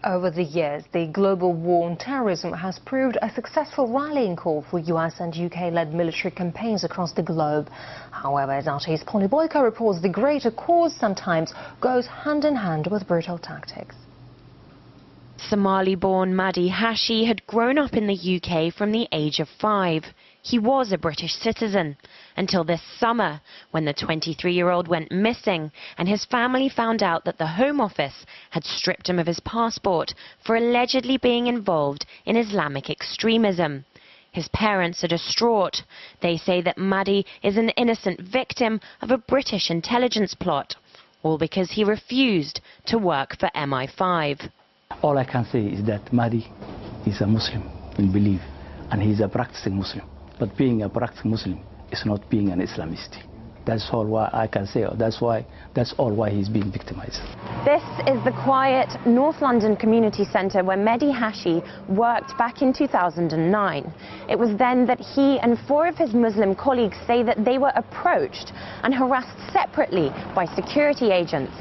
Over the years, the global war on terrorism has proved a successful rallying call for US and UK-led military campaigns across the globe. However, as RT's Polly Boyko reports, the greater cause sometimes goes hand in hand with brutal tactics. Somali-born Mahdi Xaashi had grown up in the UK from the age of 5. He was a British citizen until this summer, when the 23-year-old went missing and his family found out that the Home Office had stripped him of his passport for allegedly being involved in Islamic extremism. His parents are distraught. They say that Mahdi is an innocent victim of a British intelligence plot, all because he refused to work for MI5. All I can say is that Mahdi is a Muslim in belief, and he's a practicing Muslim. But being a practicing Muslim is not being an Islamist. That's all why I can say. That's all why he's being victimized. This is the quiet North London community centre where Mahdi Xaashi worked back in 2009. It was then that he and 4 of his Muslim colleagues say that they were approached and harassed separately by security agents.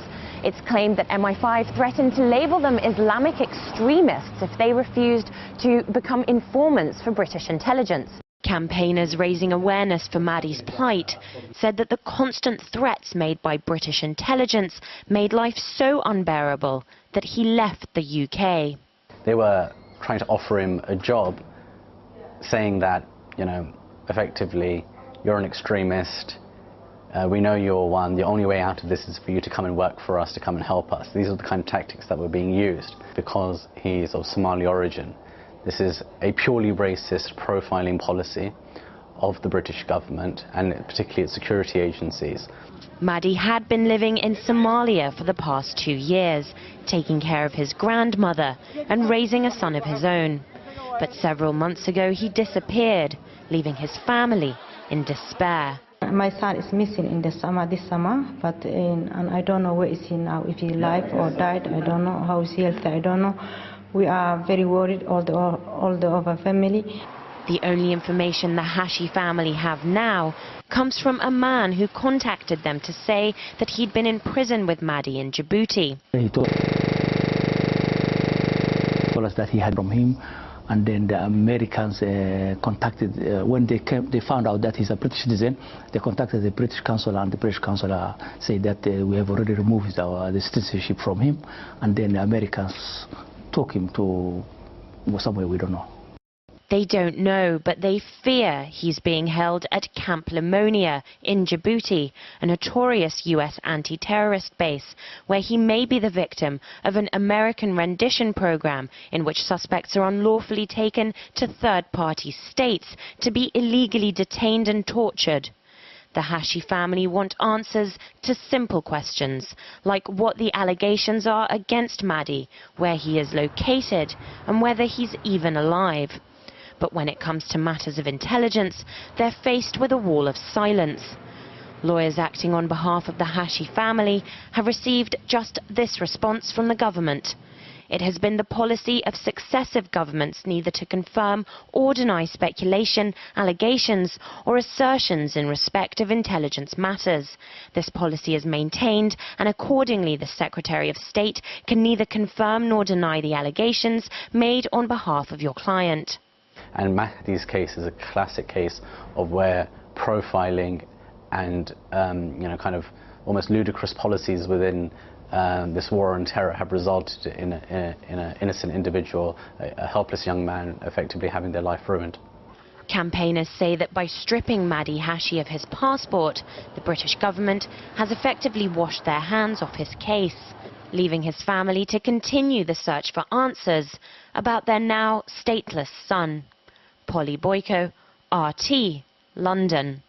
It's claimed that MI5 threatened to label them Islamic extremists if they refused to become informants for British intelligence. Campaigners raising awareness for Mahdi's plight said that the constant threats made by British intelligence made life so unbearable that he left the UK. They were trying to offer him a job, saying that, effectively, you're an extremist. We know you're one. The only way out of this is for you to come and work for us, to come and help us. These are the kind of tactics that were being used. Because he's of Somali origin, this is a purely racist profiling policy of the British government, and particularly its security agencies. Mahdi had been living in Somalia for the past 2 years, taking care of his grandmother and raising a son of his own. But several months ago he disappeared, leaving his family in despair. My son is missing in this summer, but and I don't know where is he now, if he's alive or died. I don't know how is he healthy, I don't know. We are very worried, all the other family. The only information the Xaashi family have now comes from a man who contacted them to say that he'd been in prison with Mahdi in Djibouti. He told us that he had from him, and then the Americans contacted, when they found out that he's a British citizen, they contacted the British consul, and the British consul said that we have already removed the citizenship from him, and then the Americans took him to somewhere we don't know. They don't know, but they fear he's being held at Camp Lemonia in Djibouti, a notorious US anti-terrorist base, where he may be the victim of an American rendition program in which suspects are unlawfully taken to third-party states to be illegally detained and tortured. The Xaashi family want answers to simple questions, like what the allegations are against Mahdi, where he is located, and whether he's even alive. But when it comes to matters of intelligence, they're faced with a wall of silence. Lawyers acting on behalf of the Xaashi family have received just this response from the government. It has been the policy of successive governments neither to confirm or deny speculation, allegations or assertions in respect of intelligence matters. This policy is maintained, and accordingly the Secretary of State can neither confirm nor deny the allegations made on behalf of your client. And Mahdi's case is a classic case of where profiling and kind of almost ludicrous policies within this war on terror have resulted in an innocent individual, a helpless young man, effectively having their life ruined. Campaigners say that by stripping Mahdi Xaashi of his passport, the British government has effectively washed their hands off his case, leaving his family to continue the search for answers about their now stateless son. Polly Boyko, RT, London.